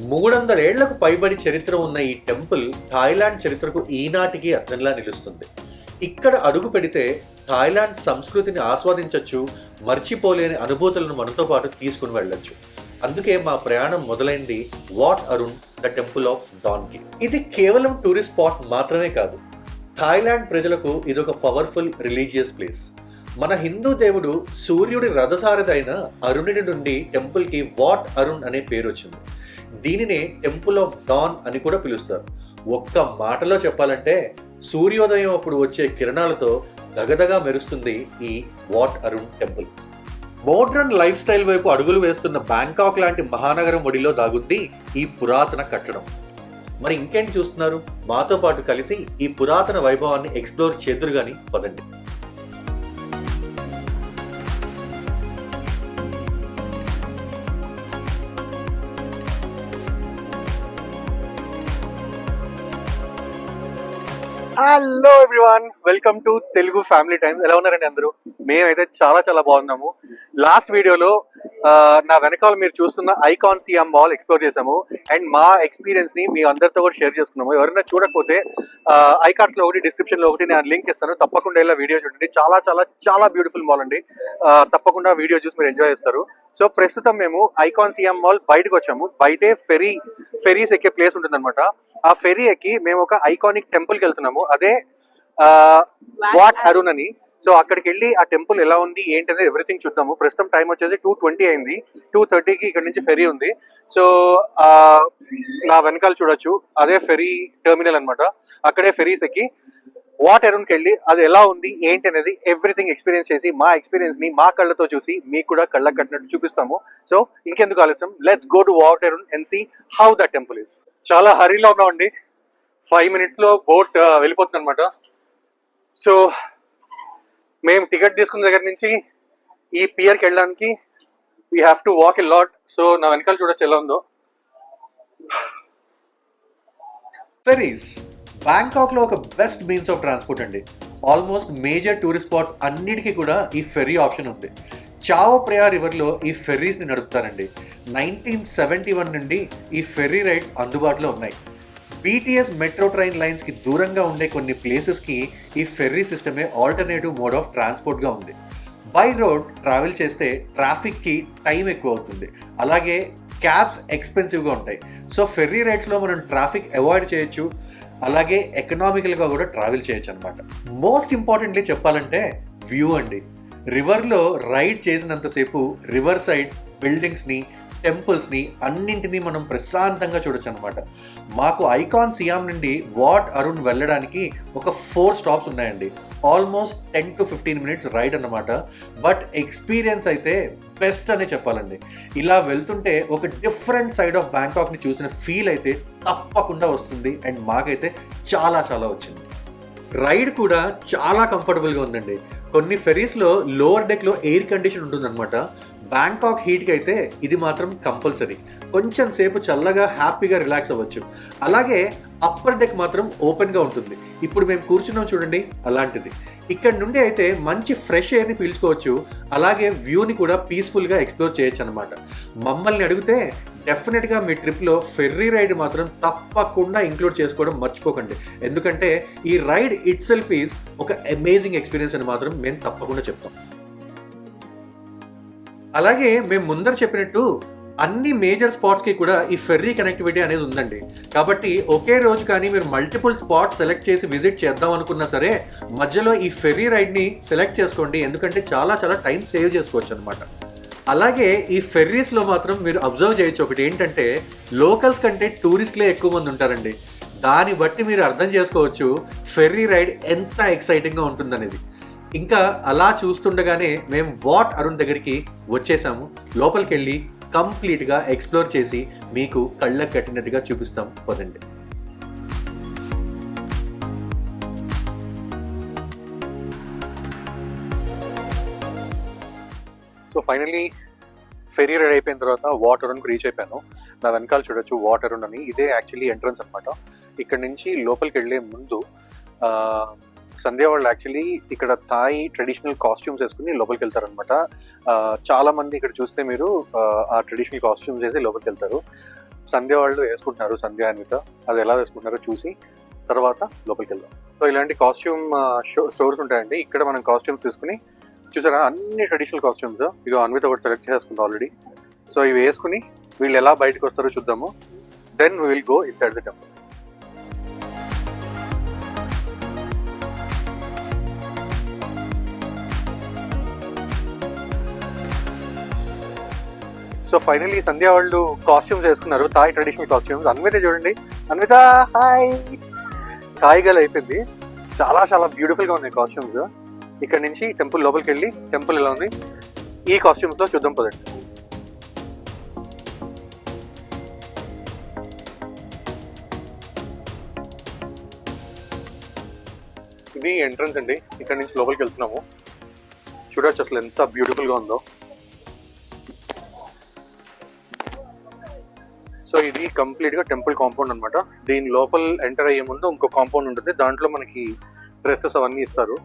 300 ఏళ్లకు పైబడి చరిత్ర ఉన్న ఈ టెంపుల్ థాయిలాండ్ చరిత్రకు ఈనాటికి అద్దంలా నిలుస్తుంది. ఇక్కడ అడుగు పెడితే థాయిలాండ్ సంస్కృతిని ఆస్వాదించవచ్చు, మర్చిపోలేని అనుభూతులను మనతో పాటు తీసుకుని వెళ్ళొచ్చు. అందుకే మా ప్రయాణం మొదలైంది Wat Arun, the temple of డాన్కి. ఇది కేవలం టూరిస్ట్ స్పాట్ మాత్రమే కాదు, థాయిలాండ్ ప్రజలకు ఇదొక పవర్ఫుల్ రిలీజియస్ ప్లేస్. మన హిందూ దేవుడు సూర్యుడి రథసారథి అయిన అరుణుడి నుండి టెంపుల్కి వాట్ అరుణ్ అనే పేరు వచ్చింది. దీనినే టెంపుల్ ఆఫ్ డాన్ అని కూడా పిలుస్తారు. ఒక్క మాటలో చెప్పాలంటే సూర్యోదయం అప్పుడు వచ్చే కిరణాలతో దగదగా మెరుస్తుంది ఈ what Arun temple. Modern life style వైపు అడుగులు వేస్తున్న బ్యాంకాక్ లాంటి మహానగరం ఒడిలో దాగుంది ఈ పురాతన కట్టడం. మరి ఇంకేంటి చూస్తున్నారు? మాతో పాటు కలిసి ఈ పురాతన వైభవాన్ని ఎక్స్ప్లోర్ చేద్దురు గాని పదండి. Hello everyone, welcome to Telugu family times. ఎలా ఉన్నారండి అందరూ? మేమైతే చాలా చాలా బాగున్నాము. లాస్ట్ వీడియోలో నా వెనకాల మీరు చూస్తున్న ఐకాన్ సియాం మాల్ ఎక్స్ప్లోర్ చేసాము అండ్ మా ఎక్స్పీరియన్స్ ని మీ అందరితో కూడా షేర్ చేసుకున్నాము. ఎవరైనా చూడకపోతే ఐకార్డ్స్ లో ఒకటి, డిస్క్రిప్షన్ లో ఒకటి నేను లింక్ ఇస్తాను, తప్పకుండా ఇలా వీడియో చూడండి. చాలా చాలా చాలా బ్యూటిఫుల్ మాల్ అండి. తప్పకుండా వీడియో చూసి మీరు ఎంజాయ్ చేస్తారు. సో ప్రస్తుతం మేము ఐకాన్ సియాం మాల్ బయటకు వచ్చాము. బయటే ఫెరీస్ ఎక్కే ప్లేస్ ఉంటుంది అనమాట. ఆ ఫెరీ ఎక్కి మేము ఒక ఐకానిక్ టెంపుల్ కి వెళ్తున్నాము. అదే వాట్ అరుణ్ అని. సో అక్కడికి వెళ్ళి ఆ టెంపుల్ ఎలా ఉంది ఏంటి అనేది ఎవ్రీథింగ్ చూద్దాము. ప్రస్తుతం టైం వచ్చేసి 2:20 అయింది. 2:30కి ఇక్కడ నుంచి ఫెరీ ఉంది. సో నా వెనకాల చూడొచ్చు, అదే ఫెరీ టెర్మినల్ అనమాట. అక్కడే ఫెరీస్ ఎక్కి వాట్ అరుణ్కి వెళ్ళి అది ఎలా ఉంది ఏంటి అనేది ఎవ్రీథింగ్ ఎక్స్పీరియన్స్ చేసి మా ఎక్స్పీరియన్స్ ని మా కళ్ళతో చూసి మీకు కూడా కళ్ళకు కట్టినట్టు చూపిస్తాము. సో ఇంకెందుకు ఆలస్యం, let's go to Wat Arun and see how the temple is. చాలా హరీలో ఉన్నామండి. 5 minutes లో బోట్ వెళ్ళిపోతుంది అనమాట. సో మేము టికెట్ తీసుకున్న దగ్గర నుంచి ఈ పియర్కి వెళ్ళడానికి we have to walk a lot. So నా వెనకాల చూడొచ్చు ఎలా ఉందో. ఫెరీస్ బ్యాంకాక్ లో ఒక బెస్ట్ మీన్స్ ఆఫ్ ట్రాన్స్పోర్ట్ అండి. ఆల్మోస్ట్ మేజర్ టూరిస్ట్ స్పాట్స్ అన్నిటికీ కూడా ఈ ఫెరీ ఆప్షన్ ఉంది. చావో ప్రయా రివర్లో ఈ ఫెర్రీస్ని నడుపుతారండి. 1971 నుండి ఈ ఫెర్రీ రైడ్స్ అందుబాటులో ఉన్నాయి. BTS మెట్రో ట్రైన్ లైన్స్కి దూరంగా ఉండే కొన్ని ప్లేసెస్కి ఈ ఫెర్రీ సిస్టమే ఆల్టర్నేటివ్ మోడ్ ఆఫ్ ట్రాన్స్పోర్ట్గా ఉంది. బై రోడ్ ట్రావెల్ చేస్తే ట్రాఫిక్కి టైం ఎక్కువ అవుతుంది, అలాగే క్యాబ్స్ ఎక్స్పెన్సివ్గా ఉంటాయి. సో ఫెర్రీ రైడ్స్లో మనం ట్రాఫిక్ అవాయిడ్ చేయొచ్చు, అలాగే ఎకనామికల్గా కూడా ట్రావెల్ చేయొచ్చు అనమాట. మోస్ట్ ఇంపార్టెంట్లీ చెప్పాలంటే వ్యూ అండి. రివర్లో రైడ్ చేసినంతసేపు రివర్ సైడ్ బిల్డింగ్స్ని, టెంపుల్స్ని అన్నింటినీ మనం ప్రశాంతంగా చూడొచ్చు అనమాట. మాకు ఐకాన్ సియాం నుండి వాట్ అరుణ్ వెళ్ళడానికి ఒక 4 stops ఉన్నాయండి. ఆల్మోస్ట్ 10 to 15 minutes రైడ్ అన్నమాట. బట్ ఎక్స్పీరియన్స్ అయితే బెస్ట్ అనే చెప్పాలండి. ఇలా వెళ్తుంటే ఒక డిఫరెంట్ సైడ్ ఆఫ్ బ్యాంకాక్ని చూసిన ఫీల్ అయితే తప్పకుండా వస్తుంది అండ్ మాకైతే చాలా చాలా వచ్చింది. రైడ్ కూడా చాలా కంఫర్టబుల్గా ఉందండి. కొన్ని ఫెరీస్లో లోవర్ డెక్లో ఎయిర్ కండిషన్ ఉంటుందన్నమాట. బ్యాంకాక్ హీట్కి అయితే ఇది మాత్రం కంపల్సరీ. కొంచెం సేపు చల్లగా హ్యాపీగా రిలాక్స్ అవ్వచ్చు. అలాగే అప్పర్ డెక్ మాత్రం ఓపెన్గా ఉంటుంది. ఇప్పుడు మేము కూర్చున్నాం చూడండి, అలాంటిది. ఇక్కడ నుండి అయితే మంచి ఫ్రెష్ ఎయిర్ని పీల్చుకోవచ్చు, అలాగే వ్యూని కూడా పీస్ఫుల్గా ఎక్స్ప్లోర్ చేయొచ్చు అనమాట. మమ్మల్ని అడిగితే డెఫినెట్గా మీ ట్రిప్లో ఫెర్రీ రైడ్ మాత్రం తప్పకుండా ఇంక్లూడ్ చేసుకోవడం మర్చిపోకండి. ఎందుకంటే ఈ రైడ్ ఇట్ సెల్ఫ్ ఈజ్ ఒక అమేజింగ్ ఎక్స్పీరియన్స్ అని మాత్రం మేము తప్పకుండా చెప్తాం. అలాగే మేము ముందర చెప్పినట్టు అన్ని మేజర్ స్పాట్స్కి కూడా ఈ ఫెర్రీ కనెక్టివిటీ అనేది ఉందండి. కాబట్టి ఒకే రోజు కానీ మీరు మల్టిపుల్ స్పాట్స్ సెలెక్ట్ చేసి విజిట్ చేద్దాం అనుకున్నా సరే మధ్యలో ఈ ఫెర్రీ రైడ్ని సెలెక్ట్ చేసుకోండి, ఎందుకంటే చాలా చాలా టైం సేవ్ చేసుకోవచ్చు అనమాట. అలాగే ఈ ఫెర్రీస్లో మాత్రం మీరు అబ్జర్వ్ చేయొచ్చు ఒకటి ఏంటంటే, లోకల్స్ కంటే టూరిస్ట్లే ఎక్కువ మంది ఉంటారండి. దాన్ని బట్టి మీరు అర్థం చేసుకోవచ్చు ఫెర్రీ రైడ్ ఎంత ఎక్సైటింగ్గా ఉంటుందనేది. ఇంకా అలా చూస్తుండగానే మేము వాట్ అరుణ్ దగ్గరికి వచ్చేసాము. లోపలికి వెళ్ళి కంప్లీట్గా ఎక్స్ప్లోర్ చేసి మీకు కళ్ళకు కట్టినట్టుగా చూపిస్తాం, పదండి. సో ఫైనల్లీ ఫెరీ రైడ్ అయిపోయిన తర్వాత వాట్ అరుణ్కి రీచ్ అయిపోయాను. నా వెనకాల చూడొచ్చు వాట్ అరుణ్ అని. ఇదే యాక్చువల్లీ ఎంట్రన్స్ అనమాట. ఇక్కడ నుంచి లోపలికి వెళ్ళే ముందు సంధ్య వాళ్ళు యాక్చువల్లీ ఇక్కడ థాయ్ ట్రెడిషనల్ కాస్ట్యూమ్స్ వేసుకుని లోపలికి వెళ్తారనమాట. చాలా మంది ఇక్కడ చూస్తే మీరు ఆ ట్రెడిషనల్ కాస్ట్యూమ్స్ వేసి లోపలికి వెళ్తారు. సంధ్య వాళ్ళు వేసుకుంటున్నారు, సంధ్య అన్విత. అది ఎలా వేసుకుంటున్నారో చూసి తర్వాత లోపలికి వెళ్దాం. సో ఇలాంటి కాస్ట్యూమ్ స్టోర్స్ ఉంటాయండి. ఇక్కడ మనం కాస్ట్యూమ్స్ తీసుకుని చూసారా, అన్ని ట్రెడిషనల్ కాస్ట్యూమ్స్. ఇక అన్విత ఒకటి సెలెక్ట్ చేసుకుంటాం ఆల్రెడీ. సో ఇవి వేసుకుని వీళ్ళు ఎలా బయటకు వస్తారో చూద్దాము. Then we will go inside the temple. So finally Sandhya వాళ్ళు కాస్ట్యూమ్స్ వేసుకున్నారు, థాయ్ ట్రెడిషనల్ కాస్ట్యూమ్స్. అన్విత చూడండి, అన్విత హాయ్. థాయ్ గల్ అయిపోయింది. చాలా చాలా బ్యూటిఫుల్గా ఉన్నాయి కాస్ట్యూమ్స్. ఇక్కడ నుంచి టెంపుల్ లోపలికి వెళ్ళి టెంపుల్ ఎలా ఉంది ఈ కాస్ట్యూమ్స్లో చూద్దాం పదండి. ఇది ఎంట్రన్స్ అండి. ఇక్కడ నుంచి లోపలికి వెళ్తున్నాము. చూడవచ్చు అసలు ఎంత బ్యూటిఫుల్గా ఉందో. సో ఇది కంప్లీట్గా టెంపుల్ కాంపౌండ్ అనమాట. దీని లోపల ఎంటర్ అయ్యే ముందు ఇంకో కాంపౌండ్ ఉంటుంది, దాంట్లో మనకి డ్రెస్సెస్ అవన్నీ ఇస్తారు.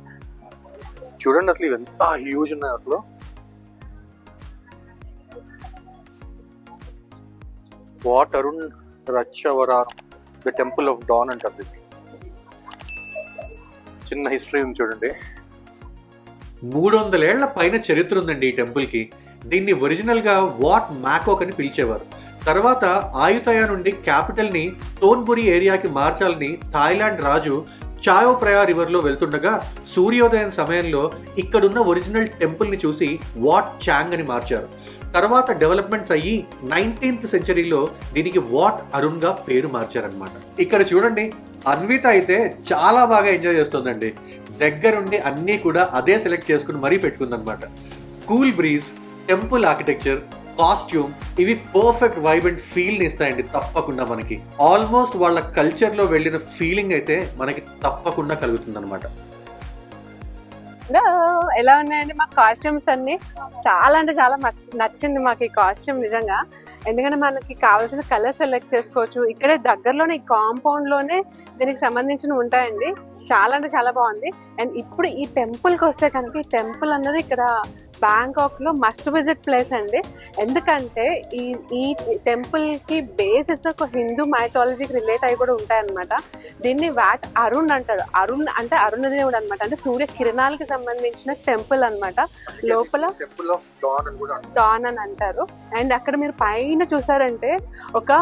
చూడండి అసలు ఇవి ఎంత హ్యూజ్ ఉన్నాయి అసలు. Wat Arun Ratchawararam, the temple of dawn అంటారు. ఇది చిన్న హిస్టరీ ఉంది చూడండి. 300 ఏళ్ల పైన చరిత్ర ఉందండి ఈ టెంపుల్కి. దీన్ని ఒరిజినల్గా వాట్ మ్యాకోక్ అని పిలిచేవారు. తర్వాత ఆయుతయ నుండి క్యాపిటల్ని తోన్బురి ఏరియాకి మార్చాలని థాయిలాండ్ రాజు చాయో ప్రయా రివర్లో వెళ్తుండగా సూర్యోదయం సమయంలో ఇక్కడున్న ఒరిజినల్ టెంపుల్ని చూసి వాట్ చాంగ్ అని మార్చారు. తర్వాత డెవలప్మెంట్స్ అయ్యి 19th సెంచరీలో దీనికి వాట్ అరుణ్గా పేరు మార్చారనమాట. ఇక్కడ చూడండి, అన్విత అయితే చాలా బాగా ఎంజాయ్ చేస్తుందండి. దగ్గరుండి అన్నీ కూడా అదే సెలెక్ట్ చేసుకుని మరీ పెట్టుకుందనమాట. Cool breeze, temple architecture, costume ఇవి పర్ఫెక్ట్ వైబ్ అండ్ ఫీల్ని ఇస్తాయండి తప్పకుండా మనకి. ఆల్మోస్ట్ వాళ్ళ కల్చర్లో వెళ్ళిన ఫీలింగ్ అయితే మనకి తప్పకుండా కలుగుతుంది అనమాట. ఎలా ఉన్నాయండి మా కాస్ట్యూమ్స్ అన్ని? చాలా అంటే చాలా నచ్చింది మాకు ఈ కాస్ట్యూమ్ నిజంగా. ఎందుకంటే మనకి కావాల్సిన కలర్ సెలెక్ట్ చేసుకోవచ్చు. ఇక్కడే దగ్గరలోనే ఈ కాంపౌండ్ లోనే దీనికి సంబంధించిన ఉంటాయండి. చాలా అంటే చాలా బాగుంది. అండ్ ఇప్పుడు ఈ టెంపుల్కి వస్తే కనుక ఈ టెంపుల్ అన్నది ఇక్కడ బ్యాంకాక్ లో మస్ట్ విజిట్ ప్లేస్ అండి. ఎందుకంటే ఈ టెంపుల్ కి బేసెస్ ఒక హిందూ మైథాలజీకి రిలేట్ అయ్యి కూడా ఉంటాయన్నమాట. దీన్ని వాట్ అరుణ్ అంటారు. అరుణ్ అంటే అరుణ దేవుడు అనమాట. అంటే సూర్య కిరణాలకి సంబంధించిన టెంపుల్ అనమాట. లోపల డాన్ అని అంటారు. అండ్ అక్కడ మీరు పైన చూసారంటే ఒక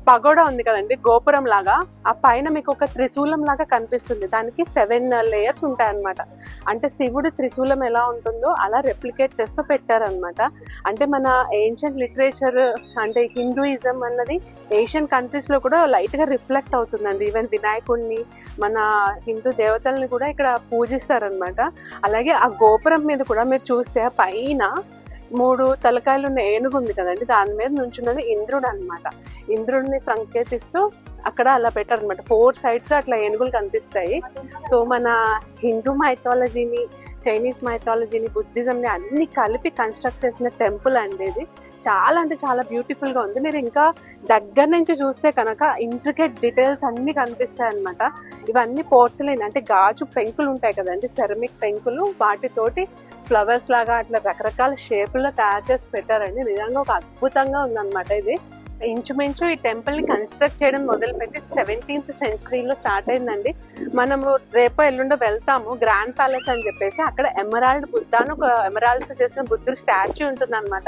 పగోడా ఉంది కదండి, గోపురం లాగా. ఆ పైన మీకు ఒక త్రిశూలం లాగా కనిపిస్తుంది. దానికి 7 లేయర్స్ ఉంటాయన్నమాట. అంటే శివుడు త్రిశూలం ఎలా ఉంటుందో అలా రెప్లికేట్ చేస్తూ పెట్టారనమాట. అంటే మన ఏన్షియంట్ లిటరేచర్ అంటే హిందూయిజం అన్నది ఏషియన్ కంట్రీస్ లో కూడా లైట్ గా రిఫ్లెక్ట్ అవుతుందండి. ఈవెన్ వినాయకుడిని, మన హిందూ దేవతల్ని కూడా ఇక్కడ పూజిస్తారనమాట. అలాగే ఆ గోపురం మీద కూడా మీరు చూస్తే పైన 3 తలకాయలు ఉన్న ఏనుగు ఉంది కదండి, దాని మీద నుంచున్నది ఇంద్రుడు అనమాట. ఇంద్రుడిని సంకేతిస్తూ అక్కడ అలా పెట్టారనమాట. 4 sides అట్లా ఏనుగులు కనిపిస్తాయి. సో మన హిందూ మైథాలజీని, చైనీస్ మైథాలజీని, బుద్ధిజంని అన్ని కలిపి కన్స్ట్రక్ట్ చేసిన టెంపుల్ అండి ఇది. చాలా అంటే చాలా బ్యూటిఫుల్ గా ఉంది. మీరు ఇంకా దగ్గర నుంచి చూస్తే కనుక ఇంట్రికేట్ డీటెయిల్స్ అన్ని కనిపిస్తాయి అనమాట. ఇవన్నీ పోర్సిలిన్ అంటే గాజు పెంకులు ఉంటాయి కదండి, సెరమిక్ పెంకులు, వాటితోటి ఫ్లవర్స్ లాగా అట్లా రకరకాల షేపుల్లో తయారు చేసి పెట్టారండి. నిజంగా ఒక అద్భుతంగా ఉందన్నమాట ఇది. ఇంచుమించు ఈ టెంపుల్ ని కన్స్ట్రక్ట్ చేయడం మొదలుపెట్టి 17th సెంచరీలో స్టార్ట్ అయిందండి. మనము రేపో ఎల్లుండో వెళ్తాము గ్రాండ్ ప్యాలెస్ అని చెప్పేసి. అక్కడ ఎమరాల్డ్ బుద్ధ అని ఒక ఎమరాల్డ్ తో చేసిన బుద్ధుడు స్టాచ్యూ ఉంటుంది అనమాట.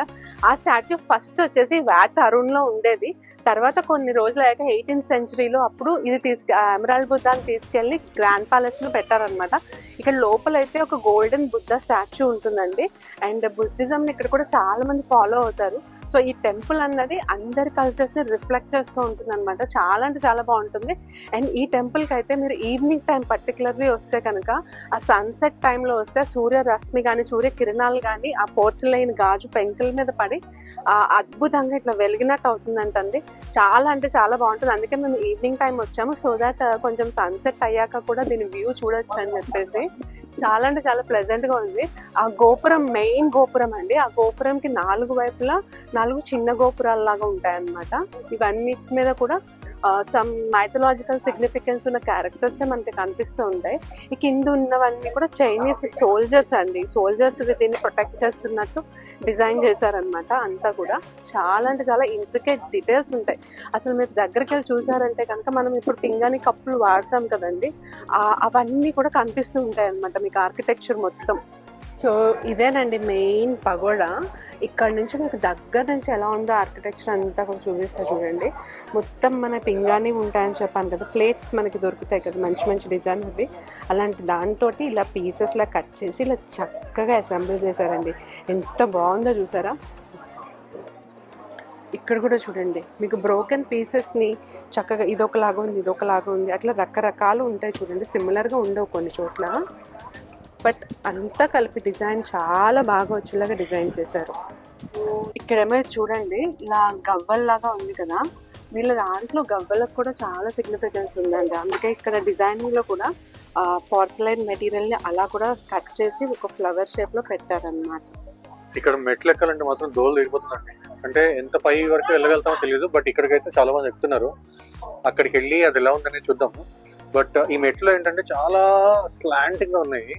ఆ స్టాచ్యూ ఫస్ట్ వచ్చేసి వాట్ అరుణ్ లో ఉండేది. తర్వాత కొన్ని రోజులు అయ్యాక 18th సెంచరీలో అప్పుడు ఇది ఎమరాల్డ్ బుద్ధాన్ని తీసుకెళ్లి గ్రాండ్ ప్యాలెస్ లో పెట్టారనమాట. ఇక్కడ లోపలైతే ఒక గోల్డెన్ బుద్ధ స్టాచ్యూ ఉంటుందండి. అండ్ బుద్ధిజం ఇక్కడ కూడా చాలా మంది ఫాలో అవుతారు. సో ఈ టెంపుల్ అన్నది అందరి కల్చర్స్ ని రిఫ్లెక్ట్ చేస్తూ ఉంటుంది అనమాట. చాలా అంటే చాలా బాగుంటుంది. అండ్ ఈ టెంపుల్ కి అయితే మీరు ఈవినింగ్ టైం పర్టికులర్లీ వస్తే కనుక ఆ సన్సెట్ టైంలో వస్తే సూర్య రశ్మి కానీ, సూర్య కిరణాలు కానీ ఆ పోర్సిలైన్ గాజు పెంకుల మీద పడి అద్భుతంగా ఇట్లా వెలిగినట్టు అవుతుందంటండి. చాలా అంటే చాలా బాగుంటుంది. అందుకే మేము ఈవినింగ్ టైం వచ్చాము, సో దాట్ కొంచెం సన్సెట్ అయ్యాక కూడా దీని వ్యూ చూడొచ్చు అని చెప్పేసి. చాలా అంటే చాలా ప్లెజెంట్ గా ఉంది. ఆ గోపురం మెయిన్ గోపురం అండి. ఆ గోపురంకి 4 వైపులా 4 చిన్న గోపురాల లాగా ఉంటాయన్నమాట. ఇవన్నిటి మీద కూడా సమ్ మైథలాజికల్ సిగ్నిఫికెన్స్ ఉన్న క్యారెక్టర్స్ మనకి కనిపిస్తూ ఉంటాయి. ఈ కింద ఉన్నవన్నీ కూడా చైనీస్ సోల్జర్స్ అండి. సోల్జర్స్ దీన్ని ప్రొటెక్ట్ చేస్తున్నట్టు డిజైన్ చేశారనమాట. అంతా కూడా చాలా అంటే చాలా ఇంట్రికేట్ డీటెయిల్స్ ఉంటాయి. అసలు మీరు దగ్గరికి వెళ్ళి చూసారంటే కనుక మనం ఇప్పుడు పింగాణి కప్పులు వాడతాం కదండి, అవన్నీ కూడా కనిపిస్తూ ఉంటాయి అన్నమాట మీకు ఆర్కిటెక్చర్ మొత్తం. సో ఇదేనండి మెయిన్ పగోడా. ఇక్కడ నుంచి మీకు దగ్గర నుంచి ఎలా ఉందో ఆర్కిటెక్చర్ అంతా కూడా చూపిస్తా చూడండి. మొత్తం మన పింగాణి ఉంటాయని చెప్పాను కదా, ప్లేట్స్ మనకి దొరుకుతాయి కదా మంచి మంచి డిజైన్ అవి, అలాంటి దాంతో ఇలా పీసెస్లా కట్ చేసి ఇలా చక్కగా అసెంబుల్ చేశారండి. ఎంత బాగుందో చూసారా. ఇక్కడ కూడా చూడండి మీకు బ్రోకెన్ పీసెస్ని చక్కగా ఇదొకలాగా ఉంది ఇదొకలాగా ఉంది అట్లా రకరకాలు ఉంటాయి చూడండి. సిమిలర్గా ఉండవు కొన్ని చోట్ల, బట్ అంతా కలిపి డిజైన్ చాలా బాగా వచ్చేలాగా డిజైన్ చేశారు. ఇక్కడేమో చూడండి ఇలా గవ్వల్లాగా ఉంది కదా, వీళ్ళ దాంట్లో గవ్వలకు కూడా చాలా సిగ్నిఫికెన్స్ ఉందండి. అందుకే ఇక్కడ డిజైనింగ్లో కూడా పోర్సిలైన్ మెటీరియల్ని అలా కూడా కట్ చేసి ఒక ఫ్లవర్ షేప్లో పెట్టారనమాట. ఇక్కడ మెట్లు ఎక్కాలంటే మాత్రం దోలు తీరిపోతుందండి. అంటే ఎంత పై వరకు వెళ్ళగలుగుతామో తెలియదు, బట్ ఇక్కడికైతే చాలా మంది ఎక్కుతున్నారు. అక్కడికి వెళ్ళి అది ఎలా ఉందనేది చూద్దాము. బట్ ఈ మెట్లు ఏంటంటే చాలా స్లాంటింగ్గా ఉన్నాయి.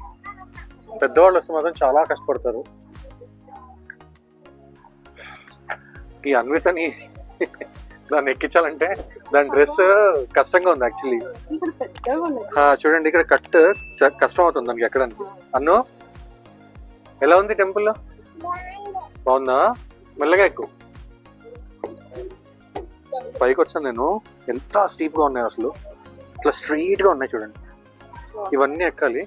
పెద్దవాళ్ళు వస్తే మాత్రం చాలా కష్టపడతారు. ఈ అన్వితని దాన్ని ఎక్కించాలంటే దాని డ్రెస్ కష్టంగా ఉంది యాక్చువల్లీ. చూడండి ఇక్కడ కట్ కష్టం అవుతుంది దానికి ఎక్కడానికి. అన్ను ఎలా ఉంది టెంపుల్? బాగుందా? మెల్లగా ఎక్కువ. పైకి వచ్చాను నేను. ఎంత స్టీప్ గా ఉన్నాయి అసలు, ఇట్లా స్ట్రైట్ గా ఉన్నాయి చూడండి. ఇవన్నీ ఎక్కాలి.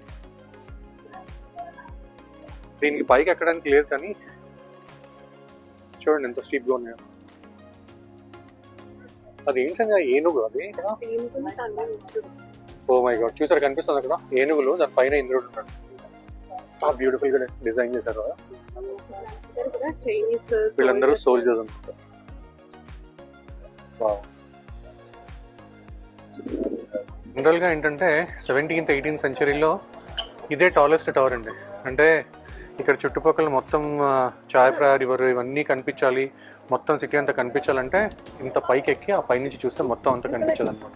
దీనికి పైకి ఎక్కడానికి లేదు కానీ చూడండి ఎంత స్టీప్ గా ఉన్నాయో. అది ఏంటంగా ఏనుగు అది. ఓ మై గాడ్, చూసారు కనిపిస్తుంది అక్కడ ఏనుగులు, దాని పైన ఇంద్రుడు ఉన్నాడు. బ్యూటిఫుల్ గా డిజైన్ చేశారు. వీళ్ళందరూ సోల్జర్స్ అనుకుంటారు. జనరల్ గా ఏంటంటే 17th 18th సెంచరీలో ఇదే టాలెస్ట్ టవర్ అండి. అంటే ఇక్కడ చుట్టుపక్కల మొత్తం చాయప్రాయ రివర్ ఇవన్నీ కనిపించాలి, మొత్తం సిటీ అంతా కనిపించాలంటే ఇంత పైకి ఎక్కి ఆ పైనుంచి చూస్తే మొత్తం అంతా కనిపించాలన్నమాట.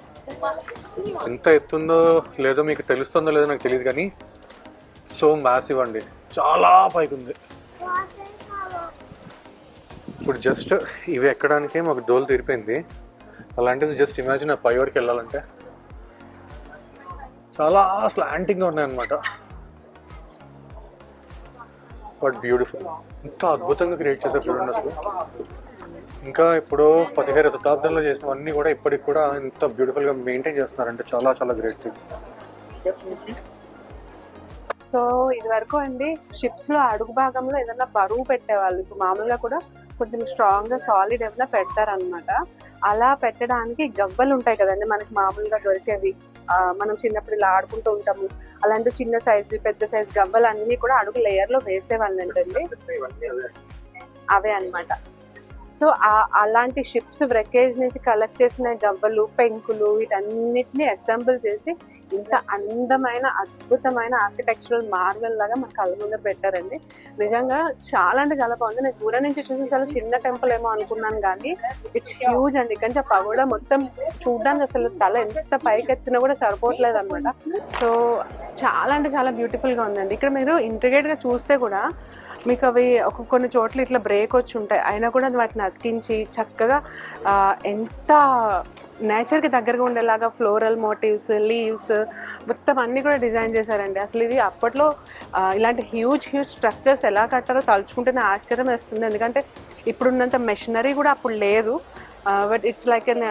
ఎంత ఎత్తుందో లేదో మీకు తెలుస్తుందో లేదో నాకు తెలియదు కానీ సో మ్యాసివ్ అండి, చాలా పైకి ఉంది. ఇప్పుడు జస్ట్ ఇవి ఎక్కడానికే మాకు దోలు తీరిపోయింది. అలాంటిది జస్ట్ ఇమాజిన్ ఆ పై వరకు వెళ్ళాలంటే చాలా స్లాంటింగ్గా ఉన్నాయన్నమాట. బట్ బ్యూటిఫుల్, ఎంత అద్భుతంగా క్రియేట్ చేశారు చూడండి అసలు. ఇంకా ఇప్పుడు 15వ శతాబ్దంలో చేసినవన్నీ కూడా ఇప్పటికి కూడా ఎంత బ్యూటిఫుల్గా మెయింటైన్ చేస్తున్నారంటే చాలా చాలా గ్రేట్. సో ఇది వరకు అండి షిప్స్లో అడుగు భాగంలో ఏదైనా బరువు పెట్టేవాళ్ళు, ఇప్పుడు మామూలుగా కూడా కొంచెం స్ట్రాంగ్గా సాలిడ్ ఏమైనా పెడతారనమాట. అలా పెట్టడానికి గవ్వలు ఉంటాయి కదండి మనకి మామూలుగా దొరికేవి, మనం చిన్నప్పుడు ఇలా ఆడుకుంటూ ఉంటాము. అలాంటి చిన్న సైజు పెద్ద సైజు గవ్వలు అన్నీ కూడా అడుగు లేయర్లో వేసేవాళ్ళు అంటండి, అవే అనమాట. సో అలాంటి షిప్స్ వ్రెకేజ్ నుంచి కలెక్ట్ చేసిన గవ్వలు పెంకులు వీటన్నిటిని అసెంబుల్ చేసి ఇంత అందమైన అద్భుతమైన ఆర్కిటెక్చరల్ మార్వెల్ లాగా మన కళ్ళ ముందర పెట్టారండి. నిజంగా చాలా అంటే చాలా బాగుంది. నేను దూరం నుంచి చూసి చాలా చిన్న టెంపుల్ ఏమో అనుకున్నాను కానీ ఇట్స్ హ్యూజ్ అండి. కానీ ఆ పగోడా మొత్తం చూడడానికి అసలు తల ఎంత పైకెత్తినా కూడా సరిపోవట్లేదు అనమాట. సో చాలా అంటే చాలా బ్యూటిఫుల్గా ఉందండి. ఇక్కడ మీరు ఇంట్రిగేట్గా చూస్తే కూడా మీకు అవి కొన్ని చోట్ల ఇట్లా బ్రేక్ వచ్చి ఉంటాయి, అయినా కూడా వాటిని అతికించి చక్కగా ఎంత నేచర్కి దగ్గరగా ఉండేలాగా ఫ్లోరల్ మోటివ్స్ లీవ్స్ మొత్తం అన్నీ కూడా డిజైన్ చేశారండి. అసలు ఇది అప్పట్లో ఇలాంటి హ్యూజ్ స్ట్రక్చర్స్ ఎలా కట్టారో తలుచుకుంటేనే ఆశ్చర్యం వేస్తుంది. ఎందుకంటే ఇప్పుడున్నంత మెషినరీ కూడా అప్పుడు లేదు. But it's like an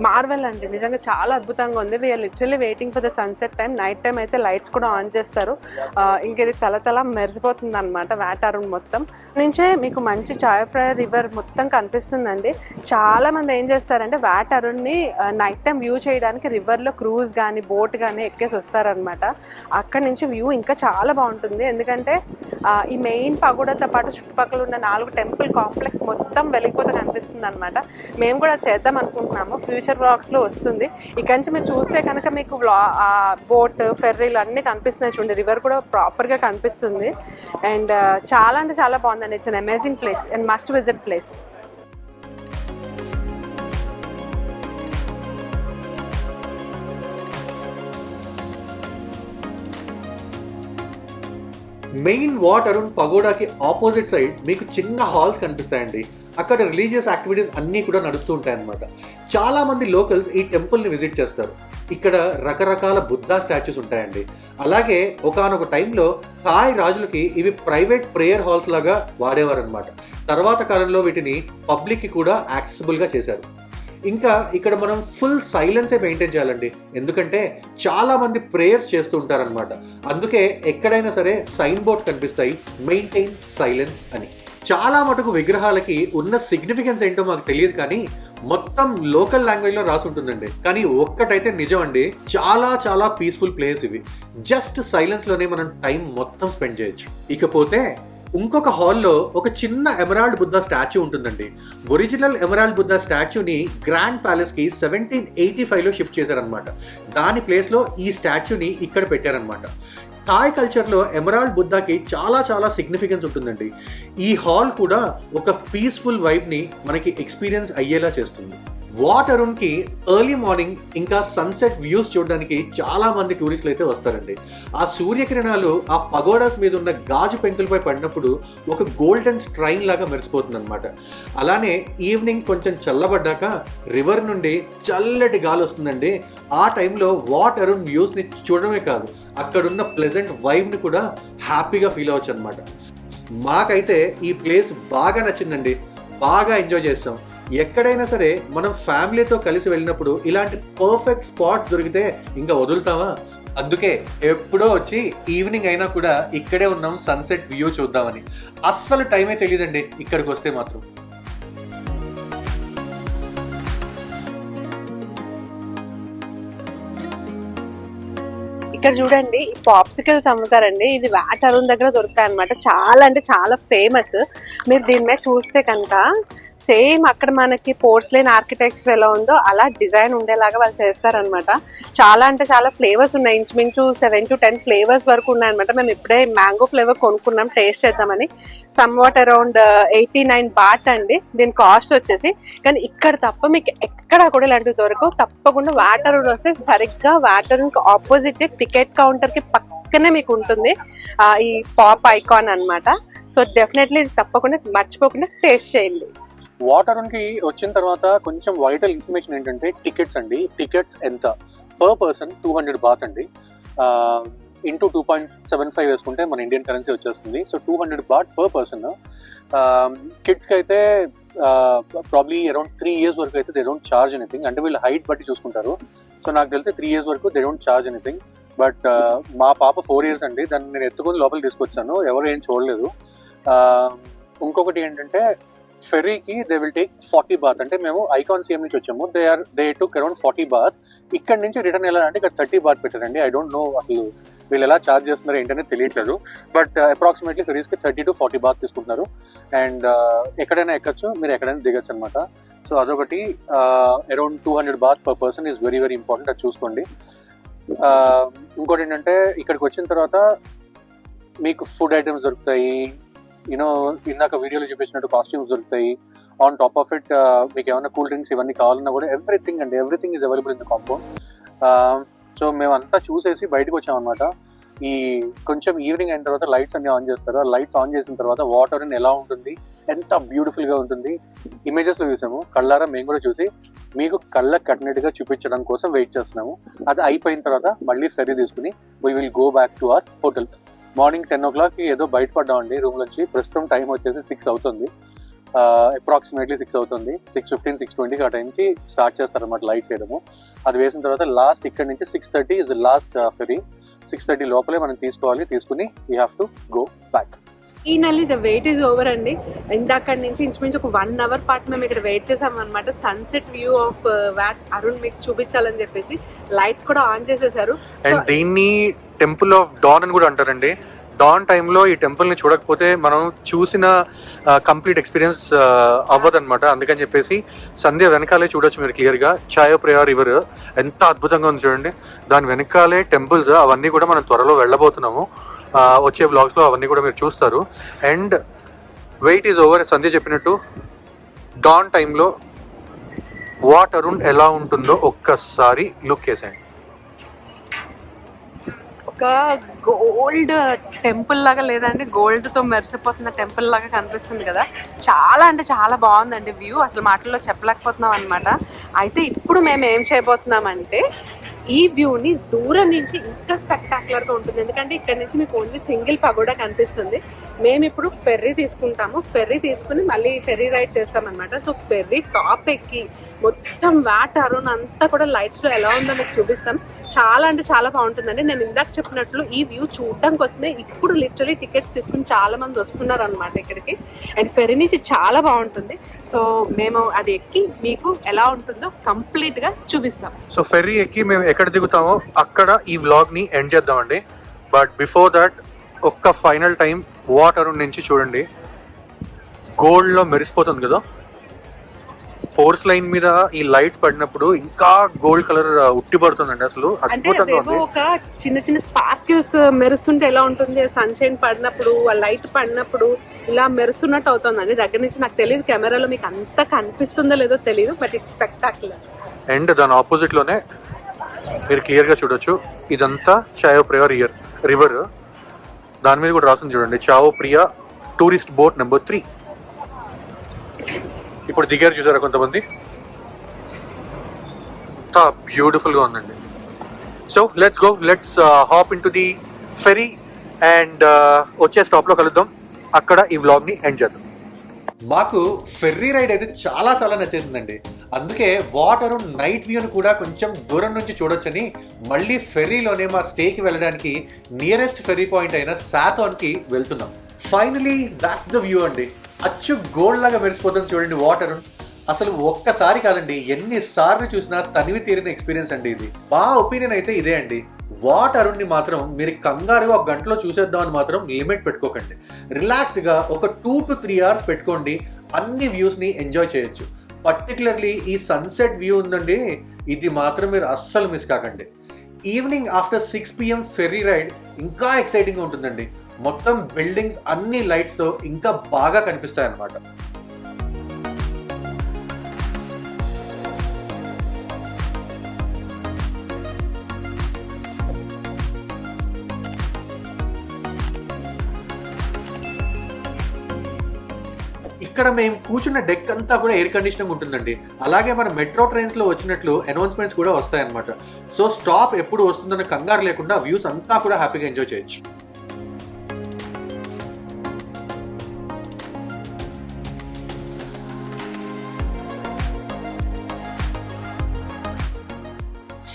marvel అండి, నిజంగా చాలా అద్భుతంగా ఉంది. We are literally waiting for the sunset time. Night time అయితే లైట్స్ కూడా ఆన్ చేస్తారు. ఇంకేది తల మెరిసిపోతుంది అనమాట వాటారూన్ మొత్తం నుంచే మీకు మంచి చాయప్రాయ రివర్ మొత్తం కనిపిస్తుందండి. చాలా మంది ఏం చేస్తారంటే వాటారూన్ని నైట్ టైం వ్యూ చేయడానికి రివర్లో క్రూజ్ కానీ బోట్ కానీ ఎక్కేసి వస్తారనమాట. అక్కడి నుంచి వ్యూ ఇంకా చాలా బాగుంటుంది. ఎందుకంటే ఈ మెయిన్ పగోడాతో పాటు చుట్టుపక్కల ఉన్న 4 టెంపుల్ కాంప్లెక్స్ మొత్తం వెలిగిపోతే కనిపిస్తుంది అనమాట. మేము కూడా చేద్దాం అనుకుంటున్నాము, ఫ్యూచర్ వ్లాగ్స్లో వస్తుంది. ఇక్కడి నుంచి మీరు చూస్తే కనుక మీకు బోట్ ఫెర్రీలు అన్నీ కనిపిస్తున్నాయి చూడండి. రివర్ కూడా ప్రాపర్గా కనిపిస్తుంది. అండ్ చాలా అంటే చాలా బాగుందండి. It's an amazing place and must visit place. Main Wat Arun పగోడాకి ఆపోజిట్ సైడ్ మీకు చిన్న హాల్స్ కనిపిస్తాయండి. అక్కడ రిలీజియస్ యాక్టివిటీస్ అన్నీ కూడా నడుస్తూ ఉంటాయన్నమాట. చాలామంది లోకల్స్ ఈ టెంపుల్ని విజిట్ చేస్తారు. ఇక్కడ రకరకాల బుద్ధా స్టాచ్యూస్ ఉంటాయండి. అలాగే ఒకానొక టైంలో థాయ్ రాజులకి ఇవి ప్రైవేట్ ప్రేయర్ హాల్స్ లాగా వాడేవారనమాట. తర్వాత కాలంలో వీటిని పబ్లిక్కి కూడా యాక్సెసిబుల్గా చేశారు. ఇంకా ఇక్కడ మనం ఫుల్ సైలెన్సే మెయింటైన్ చేయాలండి, ఎందుకంటే చాలా మంది ప్రేయర్స్ చేస్తూ ఉంటారనమాట. అందుకే ఎక్కడైనా సరే సైన్ బోర్డ్స్ కనిపిస్తాయి, మెయింటైన్ సైలెన్స్ అని. చాలా మటుకు విగ్రహాలకి ఉన్న సిగ్నిఫికెన్స్ ఏంటో మాకు తెలియదు, కానీ మొత్తం లోకల్ లాంగ్వేజ్లో రాసి ఉంటుందండి. కానీ ఒక్కటైతే నిజం అండి, చాలా చాలా పీస్ఫుల్ ప్లేస్ ఇవి. జస్ట్ సైలెన్స్లోనే మనం టైం మొత్తం స్పెండ్ చేయొచ్చు. ఇకపోతే ఇంకొక హాల్లో ఒక చిన్న ఎమరాల్డ్ బుద్ధా స్టాచ్యూ ఉంటుందండి. ఒరిజినల్ ఎమరాల్డ్ బుద్ధా స్టాచ్యూని గ్రాండ్ ప్యాలెస్కి 1785లో షిఫ్ట్ చేశారనమాట. దాని ప్లేస్లో ఈ స్టాచ్యూని ఇక్కడ పెట్టారనమాట. థాయ్ కల్చర్లో ఎమరాల్డ్ బుద్ధాకి చాలా చాలా సిగ్నిఫికెన్స్ ఉంటుందండి. ఈ హాల్ కూడా ఒక పీస్ఫుల్ వైబ్ని మనకి ఎక్స్పీరియన్స్ అయ్యేలా చేస్తుంది. వాట్ అరుణ్కి ఎర్లీ మార్నింగ్ ఇంకా సన్సెట్ వ్యూస్ చూడడానికి చాలా మంది టూరిస్టులు అయితే వస్తారండి. ఆ సూర్యకిరణాలు ఆ పగోడాస్ మీద ఉన్న గాజు పెంకులపై పడినప్పుడు ఒక గోల్డెన్ స్ట్రైన్ లాగా మెరిసిపోతుంది అనమాట. అలానే ఈవినింగ్ కొంచెం చల్లబడ్డాక రివర్ నుండి చల్లటి గాలి వస్తుందండి. ఆ టైంలో వాట్ అరుణ్ వ్యూస్ని చూడడమే కాదు, అక్కడున్న ప్లెజెంట్ వైబ్ని కూడా హ్యాపీగా ఫీల్ అవ్వచ్చు అనమాట. మాకైతే ఈ ప్లేస్ బాగా నచ్చిందండి, బాగా ఎంజాయ్ చేస్తాం. ఎక్కడైనా సరే మనం ఫ్యామిలీతో కలిసి వెళ్ళినప్పుడు ఇలాంటి పర్ఫెక్ట్ స్పాట్స్ దొరికితే ఇంకా వదులుతామా? అందుకే ఎప్పుడో వచ్చి ఈవినింగ్ అయినా కూడా ఇక్కడే ఉన్నాం సన్సెట్ వ్యూ చూద్దామని. అస్సలు టైమే తెలియదండి ఇక్కడికి వస్తే మాత్రం. ఇక్కడ చూడండి, ఈ పాప్సికల్స్ అమ్ముతారండి. ఇది వాట్ అరుణ్ దగ్గర దొరుకుతాయి అనమాట. చాలా అంటే చాలా ఫేమస్. మీరు దీని మీద చూస్తే కనుక సేమ్ అక్కడ మనకి పోర్స్లైన్ ఆర్కిటెక్చర్ ఎలా ఉందో అలా డిజైన్ ఉండేలాగా వాళ్ళు చేస్తారనమాట. చాలా అంటే చాలా ఫ్లేవర్స్ ఉన్నాయి, ఇంచుమించు 7 to 10 ఫ్లేవర్స్ వరకు ఉన్నాయన్నమాట. మేము ఇప్పుడే మ్యాంగో ఫ్లేవర్ కొనుక్కున్నాం టేస్ట్ చేద్దామని. సమ్వాట్ అరౌండ్ 89 బాట్ అండి దీని కాస్ట్ వచ్చేసి. కానీ ఇక్కడ తప్ప మీకు ఎక్కడ కూడా ఇలాంటివి దొరకవు. తప్పకుండా వాట్ అరుణ్ వస్తే సరిగ్గా వాట్ అరుణ్కి ఆపోజిట్ టికెట్ కౌంటర్కి పక్కనే మీకు ఉంటుంది ఈ పాప్ ఐకాన్ అనమాట. సో డెఫినెట్లీ తప్పకుండా మర్చిపోకుండా టేస్ట్ చేయండి. వాట్ అరుణ్కి వచ్చిన తర్వాత కొంచెం వైటల్ ఇన్ఫర్మేషన్ ఏంటంటే టికెట్స్ అండి. టికెట్స్ ఎంత పర్ పర్సన్ 200 బాత్ అండి. ఇంటూ 2.75 వేసుకుంటే మన ఇండియన్ కరెన్సీ వచ్చేస్తుంది. So 200 baht per person. కిడ్స్కి అయితే ప్రాబ్లీ అరౌండ్ 3 years వరకు అయితే దే డోంట్ చార్జ్ ఎనీథింగ్. అంటే వీళ్ళు హైట్ బట్టి చూసుకుంటారు. సో నాకు తెలిసి 3 years వరకు they don't charge anything. But మా పాప 4 years అండి. దాన్ని నేను ఎత్తుకొని లోపలికి తీసుకొచ్చాను, ఎవరు ఏం చూడలేదు. ఇంకొకటి ఏంటంటే ఫెర్రీకి దే విల్ టేక్ 40 బాత్. అంటే మేము ఐకాన్ సిఎం నుంచి వచ్చాము, దే టుక్ అరౌండ్ 40 బాత్. ఇక్కడ నుంచి రిటర్న్ ఎలా అంటే ఇక్కడ 30 బాత్ పెట్టారండి. ఐ డోంట్ నో అసలు వీళ్ళు ఎలా ఛార్జ్ చేస్తున్నారు ఏంటనేది తెలియట్లేదు. బట్ అప్రాక్సిమేట్లీ ఫెరీస్కి 30 to 40 బాత్ తీసుకుంటున్నారు. అండ్ ఎక్కడైనా ఎక్కచ్చు, మీరు ఎక్కడైనా దిగచ్చు అనమాట. సో అదొకటి. Around 200 baht per person is very very important, అది చూసుకోండి. ఇంకోటి ఏంటంటే ఇక్కడికి వచ్చిన తర్వాత మీకు ఫుడ్ ఐటమ్స్ దొరుకుతాయి, యూనో ఇందాక వీడియోలో చూపించినట్టు కాస్ట్యూమ్స్ దొరుకుతాయి. ఆన్ టాప్ ఆఫ్ ఇట్ మీకు ఏమైనా కూల్ డ్రింక్స్ ఇవన్నీ కావాలన్నా కూడా ఎవ్రీథింగ్ అండి, everything is available in the compound. So మేమంతా చూసేసి బయటకు వచ్చామన్నమాట. ఈ కొంచెం ఈవినింగ్ అయిన తర్వాత లైట్స్ అన్ని ఆన్ చేస్తారు. ఆ లైట్స్ ఆన్ చేసిన తర్వాత వాటర్ ఎలా ఉంటుంది, ఎంత బ్యూటిఫుల్గా ఉంటుంది ఇమేజెస్లో చూసాము. కళ్ళారా మేము కూడా చూసి మీకు కళ్ళకు కట్టినట్టుగా చూపించడం కోసం వెయిట్ చేస్తున్నాము. అది అయిపోయిన తర్వాత మళ్ళీ ఫెరీ తీసుకుని we will go back to our hotel. Morning 10 o'clock ఏదో బయటపడ్డామండి రూమ్ నుంచి. ప్రస్తుతం టైం వచ్చేసి 6 అవుతుంది, అప్రాక్సిమేట్లీ 6 అవుతుంది. 6:15, 6:20 ఆ టైంకి స్టార్ట్ చేస్తారన్నమాట లైట్స్ వేయడము. అది వేసిన తర్వాత లాస్ట్ ఇక్కడ నుంచి 6:30 ఇస్ ద లాస్ట్ ఫెరీ. 6:30 లోపలే మనం తీసుకోవాలి, తీసుకుని we have to go back. Finally the wait is over అండి. ఇందాక నుంచి ఇంచుమించు ఒక 1 hour పాటు మేము ఇక్కడ వెయిట్ చేసాం అనమాట. Sunset view of what Arun మీకు చూపించాలని చెప్పేసి లైట్స్ కూడా ఆన్ చేసేసారు. అండ్ దీన్ని టెంపుల్ ఆఫ్ డాన్ అని కూడా అంటారండి. డాన్ టైంలో ఈ టెంపుల్ని చూడకపోతే మనం చూసిన కంప్లీట్ ఎక్స్పీరియన్స్ అవ్వదన్నమాట. అందుకని చెప్పేసి సంధ్య వెనకాలే చూడొచ్చు మీరు క్లియర్గా. చాయో ప్రేయా రివర్ ఎంత అద్భుతంగా ఉంది చూడండి. దాని వెనకాలే టెంపుల్స్, అవన్నీ కూడా మనం త్వరలో వెళ్ళబోతున్నాము. వచ్చే బ్లాగ్స్లో అవన్నీ కూడా మీరు చూస్తారు. And wait is over. Sandhya చెప్పినట్టు డాన్ టైంలో వాట్ అరుణ్ ఎలా ఉంటుందో ఒక్కసారి లుక్ వేసేయండి. ఒక గోల్డ్ టెంపుల్ లాగా లేదండి, గోల్డ్ తో మెరిసిపోతున్న టెంపుల్ లాగా కనిపిస్తుంది కదా. చాలా అంటే చాలా బాగుందండి వ్యూ, అసలు మాటల్లో చెప్పలేకపోతున్నాం అనమాట. అయితే ఇప్పుడు మేము ఏం చేయబోతున్నామంటే ఈ వ్యూని దూరం నుంచి ఇంకా స్పెక్టాక్యులర్ గా ఉంటుంది, ఎందుకంటే ఇక్కడ నుంచి మీకు ఓన్లీ సింగిల్ పగోడా కనిపిస్తుంది. మేము ఇప్పుడు ఫెర్రీ తీసుకుంటాము, ఫెర్రీ తీసుకుని మళ్ళీ ఫెర్రీ రైడ్ చేస్తాం అనమాట. సో ఫెర్రీ టాప్ ఎక్కి మొత్తం వ్యాట్ అరౌండ్ అంతా కూడా లైట్స్ లో ఎలా ఉందో మీకు చూపిస్తాం. చాలా అంటే చాలా బాగుంటుందండి. నేను ఇందాక చెప్పినట్లు ఈ వ్యూ చూడడం కోసమే ఇప్పుడు లిటరలీ టికెట్స్ తీసుకుని చాలా మంది వస్తున్నారు అనమాట ఇక్కడికి. అండ్ ఫెర్రీ నుంచి చాలా బాగుంటుంది. సో మేము అది ఎక్కి మీకు ఎలా ఉంటుందో కంప్లీట్ గా చూపిస్తాం. సో ఫెర్రీ ఎక్కి మేము ఎక్కడ దిగుతామో అక్కడ ఈ వ్లాగ్ ని ఎండ్ చేద్దామండి. బట్ బిఫోర్ దట్ ఒక్క ఫైనల్ టైం వాటర్ నుంచి చూడండి, గోల్డ్ లో మెరిసిపోతుంది కదా. ఫోర్స్ లైన్ మీద ఈ లైట్స్ పడినప్పుడు ఇంకా గోల్డ్ కలర్ ఉట్టి పడుతుందండి, అసలు అద్భుతంగా ఉంది. ఒక చిన్న చిన్న స్పార్కిల్స్ మెరుస్తుంటే ఎలా ఉంటుంది, సన్షైన్ పడినప్పుడు ఆ లైట్ పడినప్పుడు ఇలా మెరుస్తున్నట్టు అవుతుందండి. దగ్గర నుంచి నాకు తెలియదు, కెమెరాలో మీకు అంత కనిపిస్తుందో లేదో తెలియదు, బట్ ఇట్స్ స్పెక్టాక్యులర్. అండ్ దాని ఆపోజిట్ లోనే మీరు క్లియర్ గా చూడొచ్చు, ఇదంతా చావో ప్రియా రివర్. దాని మీద కూడా రాసింది చూడండి, చావో ప్రియా టూరిస్ట్ బోట్ నెంబర్ 3. ఇప్పుడు దిగారు చూసారా కొంతమంది, బ్యూటిఫుల్ గా ఉందండి. So let's go, let's hop in to the fairy and వచ్చే స్టాప్ లో కలుద్దాం, అక్కడ ఈ వ్లాగ్ ని ఎండ్ చేద్దాం. మాకు ఫెర్రీ రైడ్ అయితే చాలా చాలా నచ్చేసిందండి. అందుకే వాటర్ నైట్ వ్యూని కూడా కొంచెం దూరం నుంచి చూడొచ్చని మళ్ళీ ఫెర్రీలోనే మా స్టేకి వెళ్ళడానికి నియరెస్ట్ ఫెర్రీ పాయింట్ అయిన సాథోన్కి వెళ్తున్నాం. ఫైనలీ దాట్స్ ద వ్యూ అండి. అచ్చు గోల్డ్ లాగా మెరిసిపోతుంది చూడండి వాటర్. అసలు ఒక్కసారి కాదండి, ఎన్నిసార్లు చూసినా తనివి తీరిన ఎక్స్పీరియన్స్ అండి ఇది. మా ఒపీనియన్ అయితే ఇదే అండి. వాటర్ ని మాత్రం మీరు కంగారుగా ఒక గంటలో చూసేద్దాం అని మాత్రం లిమిట్ పెట్టుకోకండి. రిలాక్స్డ్గా ఒక 2 to 3 hours పెట్టుకోండి, అన్ని వ్యూస్ని ఎంజాయ్ చేయొచ్చు. పర్టికులర్లీ ఈ సన్సెట్ వ్యూ ఉందండి, ఇది మాత్రం మీరు అస్సలు మిస్ కాకండి. Evening after 6 PM ferry ride ఇంకా ఎక్సైటింగ్ ఉంటుందండి. మొత్తం బిల్డింగ్స్ అన్ని లైట్స్తో ఇంకా బాగా కనిపిస్తాయి అన్నమాట. ఇక్కడ మేము కూర్చున్న డెక్ అంతా కూడా ఎయిర్ కండిషనింగ్ ఉంటుందండి. అలాగే మన మెట్రో ట్రైన్స్ లో వచ్చినట్లు అనౌన్స్మెంట్స్ కూడా వస్తాయన్నమాట. సో స్టాప్ ఎప్పుడు వస్తుందన్న కంగారు లేకుండా వ్యూస్ అంతా కూడా హ్యాపీగా ఎంజాయ్ చేయొచ్చు.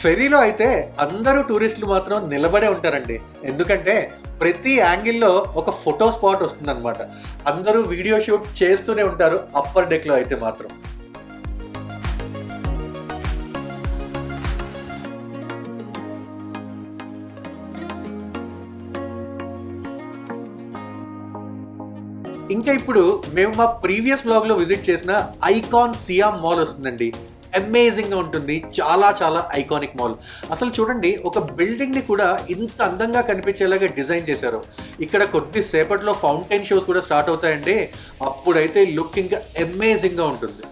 ఫెరీలో అయితే అందరూ టూరిస్టులు మాత్రం నిలబడే ఉంటారండి, ఎందుకంటే ప్రతి యాంగిల్లో ఒక ఫోటో స్పాట్ వస్తుందన్నమాట. అందరూ వీడియో షూట్ చేస్తూనే ఉంటారు అప్పర్ డెక్ లో అయితే మాత్రం. ఇంకా ఇప్పుడు మేము మా ప్రీవియస్ బ్లాగ్ లో విజిట్ చేసిన ఐకాన్ సియామ్ మాల్ వస్తుందండి. అమేజింగ్ గా ఉంటుంది, చాలా చాలా ఐకానిక్ మాల్. అసలు చూడండి, ఒక బిల్డింగ్ ని కూడా ఇంత అందంగా కనిపించేలాగా డిజైన్ చేశారు. ఇక్కడ కొద్దిసేపట్లో ఫౌంటైన్ షోస్ కూడా స్టార్ట్ అవుతాయండి, అప్పుడైతే లుక్ ఇంకా అమేజింగ్ గా ఉంటుంది.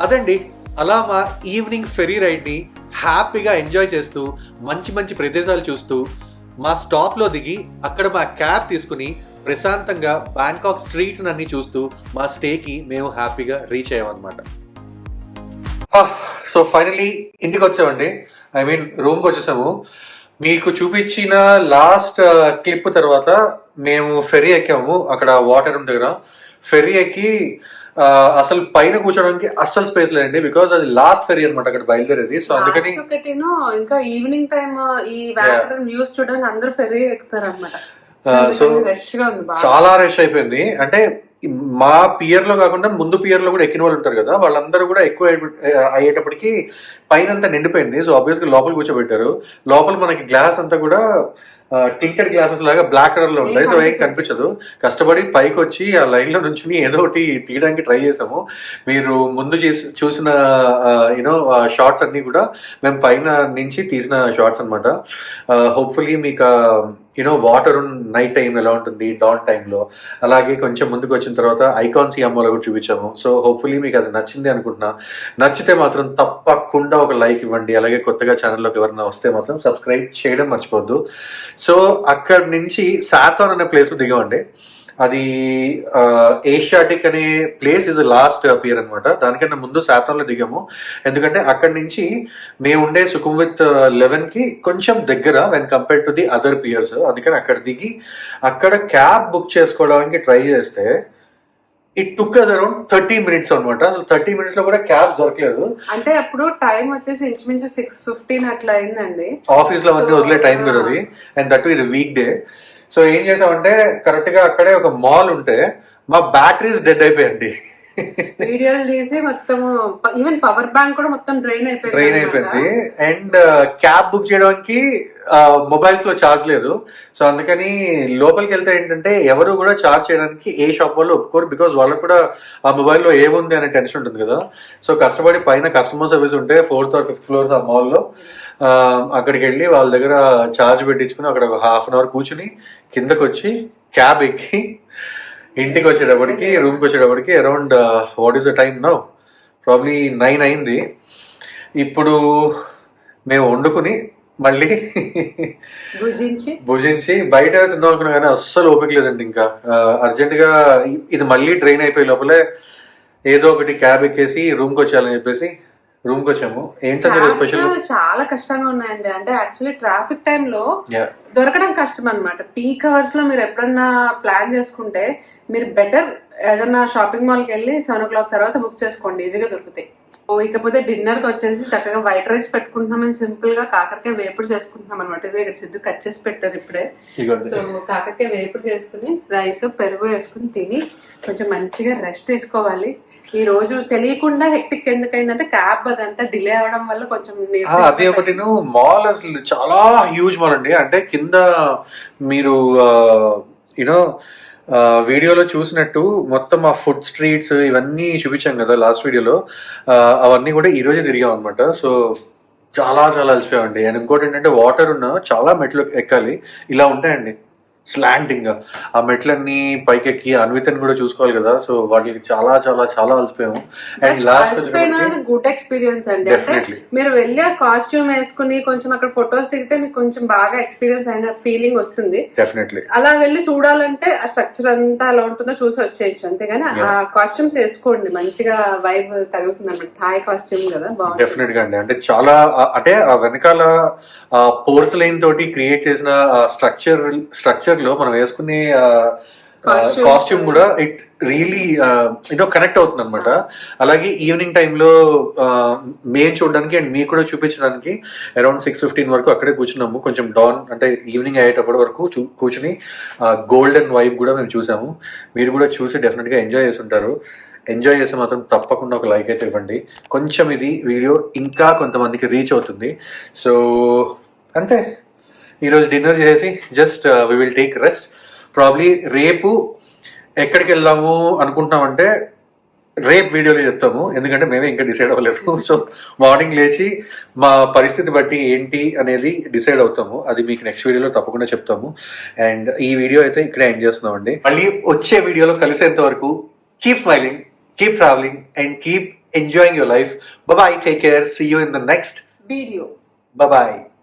అదండి, అలా మా ఈవినింగ్ ఫెరీ రైడ్ ని హ్యాపీగా ఎంజాయ్ చేస్తూ మంచి మంచి ప్రదేశాలు చూస్తూ మా స్టాప్ లో దిగి అక్కడ మా క్యాబ్ తీసుకుని ప్రశాంతంగా బ్యాంకాక్ స్ట్రీట్స్ అన్ని చూస్తూ మా స్టేకి మేము హ్యాపీగా రీచ్ అయ్యామన్నమాట. సో ఫైనలీ ఇంటికి వచ్చామండి, ఐ మీన్ రూమ్కి వచ్చేసాము. మీకు చూపించిన లాస్ట్ క్లిప్ తర్వాత మేము ఫెరీ ఎక్కాము. అక్కడ వాటర్ దగ్గర ఫెరీ ఎక్కి అసలు పైన కూర్చోడానికి అస్సలు స్పేస్ లేదండి, బికాస్ అది లాస్ట్ ఫెరీ అనమాట అక్కడ బయలుదేరేది. సో అందుకని ఇంకా ఈవినింగ్ టైమ్ ఈ వాటర్ వ్యూస్ చూడడానికి అందరూ ఫెరీ ఎక్కుతారు అనమాట. సో చాలా రష్ అయిపోయింది. అంటే మా పియర్ లో కాకుండా ముందు పియర్ లో కూడా ఎక్కిన వాళ్ళు ఉంటారు కదా, వాళ్ళందరూ కూడా ఎక్కువ అయ్యేటప్పటికి పైన అంతా నిండిపోయింది. సో ఆబ్వియస్ గా లోపల కూర్చోబెట్టారు. లోపల మనకి గ్లాస్ అంతా కూడా టింటెడ్ గ్లాసెస్ లాగా బ్లాక్ కలర్ లో ఉంటాయి, సో ఏం కనిపించదు. కష్టపడి పైకి వచ్చి ఆ లైన్ లో నుంచి ఏదో ఒకటి తీయడానికి ట్రై చేసాము. మీరు ముందు చూసిన యూనో షార్ట్స్ అన్ని కూడా మేము పైన నుంచి తీసిన షార్ట్స్ అనమాట. హోప్ఫుల్లీ మీకు వాటర్ నైట్ టైం ఎలా ఉంటుంది డాన్ టైంలో, అలాగే కొంచెం ముందుకు వచ్చిన తర్వాత ఐకాన్ సిఎంఓలో కూడా చూపించాము. సో హోప్ఫుల్లీ మీకు అది నచ్చింది అనుకుంటున్నా. నచ్చితే మాత్రం తప్పకుండా ఒక లైక్ ఇవ్వండి. అలాగే కొత్తగా ఛానల్లోకి ఎవరైనా వస్తే మాత్రం సబ్స్క్రైబ్ చేయడం మర్చిపోద్దు. సో అక్కడి నుంచి సాతాన్ అనే ప్లేస్లో దిగమండి. అది ఏషియాటిక్ అనే ప్లేస్ ఇస్ లాస్ట్ పియర్ అనమాట. దానికన్నా ముందు శాతంలో దిగాము, ఎందుకంటే అక్కడి నుంచి మేము ఉండే సుఖంవిత్ 11కి కొంచెం దగ్గర when compare to the other piers. అందుకని అక్కడ దిగి అక్కడ క్యాబ్ బుక్ చేసుకోవడానికి ట్రై చేస్తే it took us around 30 minutes అనమాట. అసలు 30 minutes లో కూడా క్యాబ్ దొరకలేదు. అంటే అప్పుడు టైం వచ్చేసి ఇంచుమించు 6:15 అట్లా అయిందండి. ఆఫీస్ లో అన్నీ వదిలే టైం కదా అది, అండ్ దట్ ఇది వీక్ డే. సో ఏం చేసామంటే కరెక్ట్ గా అక్కడే ఒక మాల్ ఉంటే మా బ్యాటరీస్ డెడ్ అయిపోయాయండి. వీడియోలు తీసి మొత్తం ఈవెన్ పవర్ బ్యాంక్ కూడా మొత్తం డ్రైన్ అయిపోయింది. అండ్ క్యాబ్ బుక్ చేయడానికి మొబైల్స్ లో ఛార్జ్ లేదు. సో అందుకని లోపలికి వెళ్తే ఏంటంటే ఎవరు కూడా ఛార్జ్ చేయడానికి ఏ షాప్ వాళ్ళు ఒప్పుకోరు, బికాజ్ వాళ్ళకు కూడా ఆ మొబైల్లో ఏముంది అనే టెన్షన్ ఉంటుంది కదా. సో కష్టపడి పైన కస్టమర్ సర్వీస్ ఉంటే 4th or 5th floor ఆ మాల్లో అక్కడికి వెళ్ళి వాళ్ళ దగ్గర ఛార్జ్ పెట్టించుకుని అక్కడ ఒక ½ hour కూర్చుని కిందకు వచ్చి క్యాబ్ ఎక్కి ఇంటికి వచ్చేటప్పటికి రూమ్కి వచ్చేటప్పటికి around what is the time now, probably 9 అయింది. ఇప్పుడు మేము వండుకుని మళ్ళీ భుజించి బయట తిందాం అనుకున్నా కానీ అస్సలు ఓపిక లేదండి. ఇంకా అర్జెంటుగా ఇది మళ్ళీ ట్రైన్ అయిపోయే లోపలే ఏదో ఒకటి క్యాబ్ ఎక్కేసి రూమ్కి వచ్చేయాలని చెప్పేసి రూమ్కి వచ్చాము. ఏం స్పెషల్ చాలా కష్టంగా ఉన్నాయండి. అంటే యాక్చువల్లీ ట్రాఫిక్ టైంలో దొరకడం కష్టం అనమాట. పీక్ అవర్స్ లో మీరు ఎప్పుడన్నా ప్లాన్ చేసుకుంటే మీరు బెటర్ ఏదన్నా షాపింగ్ మాల్కి వెళ్ళి 7 o'clock తర్వాత బుక్ చేసుకోండి, ఈజీగా దొరుకుతాయి. ఇకపోతే డిన్నర్ కి వచ్చేసి చక్కగా వైట్ రైస్ పెట్టుకుంటున్నాం, సింపుల్ గా కాకరకాయ వేపుడు చేసుకుంటున్నాం అనమాట. ఇది ఇక్కడ సిద్ధు కట్ చేసి పెట్టారు ఇప్పుడే. సో కాకరకాయ వేపుడు చేసుకుని రైస్ పెరుగు వేసుకుని తిని కొంచెం మంచిగా రెస్ట్ తీసుకోవాలి. ఈ రోజు తెలియకుండా హెక్టిక్ ఎందుకైందంటే క్యాబ్ అదంతా డిలే అవడం వల్ల కొంచెం అదే ఒకటి. మాల్ అసలు చాలా హ్యూజ్ మాల్ అండి. అంటే కింద మీరు యూనో వీడియోలో చూసినట్టు మొత్తం ఆ ఫుడ్ స్ట్రీట్స్ ఇవన్నీ చూపించాం కదా లాస్ట్ వీడియోలో, అవన్నీ కూడా ఈ రోజే తిరిగాం అనమాట. సో చాలా చాలా అలసిపోయామండి. అండ్ ఇంకోటి ఏంటంటే వాటర్ ఉన్న చాలా మెట్లు ఎక్కాలి, ఇలా ఉంటాయండి స్లాంటింగ్. ఆ మెట్లన్నీ పైకెక్కి అన్వితని కూడా చూసుకోవాలి కదా. సో వాటికి చాలా చాలా చాలా అలసిపోయాము. అండ్ లాస్ట్ గుడ్ ఎక్స్పీరియన్స్ అండి. డెఫినెట్లీ మీరు వెళ్ళి ఆ కాస్ట్యూమ్ వేసుకుని కొంచెం అక్కడ ఫొటోస్ దిగితే మీకు కొంచెం బాగా ఎక్స్పీరియన్స్ అయిన ఫీలింగ్ వస్తుంది. డెఫినెట్లీ అలా వెళ్ళి చూడాలంటే ఆ స్ట్రక్చర్ అంతా ఎలా ఉంటుందో చూసి వచ్చేయచ్చు, అంతేగాని ఆ కాస్ట్యూమ్స్ వేసుకోండి, మంచిగా వైబ్ తగులుతుంది అనమాట. థాయ్ కాస్ట్యూమ్ కదా, బాగుంది. డెఫినెట్ గా అండి. అంటే చాలా అంటే ఆ వెనకాల పోర్సిలైన్ తోటి క్రియేట్ చేసిన స్ట్రక్చర్ లో మనం వేసుకునే కాస్ట్యూమ్ కూడా ఇట్ రియలీ కనెక్ట్ అవుతుంది అనమాట. అలాగే ఈవినింగ్ టైంలో మేము చూడడానికి అండ్ మీకు కూడా చూపించడానికి అరౌండ్ 6:15 వరకు అక్కడే కూర్చున్నాము. కొంచెం డాన్ అంటే ఈవినింగ్ అయ్యేటప్పటి వరకు కూర్చుని గోల్డెన్ వైబ్ కూడా మేము చూసాము. మీరు కూడా చూసి డెఫినెట్గా ఎంజాయ్ చేసి ఉంటారు. ఎంజాయ్ చేస్తే మాత్రం తప్పకుండా ఒక లైక్ అయితే ఇవ్వండి. కొంచెం ఇది వీడియో ఇంకా కొంతమందికి రీచ్ అవుతుంది. సో అంతే, ఈరోజు డిన్నర్ చేసి just we will take rest. Probably రేపు ఎక్కడికి వెళ్దాము అనుకుంటున్నామంటే రేపు వీడియోలో చెప్తాము, ఎందుకంటే మేమే ఇంకా డిసైడ్ అవ్వలేదు. సో మార్నింగ్ లేచి మా పరిస్థితి బట్టి ఏంటి అనేది డిసైడ్ అవుతాము. అది మీకు నెక్స్ట్ వీడియోలో తప్పకుండా చెప్తాము. అండ్ ఈ వీడియో అయితే ఇక్కడే ఎండ్ చేస్తున్నామండి. మళ్ళీ వచ్చే వీడియోలో కలిసేంత వరకు keep smiling, keep traveling and keep enjoying your life. Bye bye, take care, see you in the next video. Bye bye.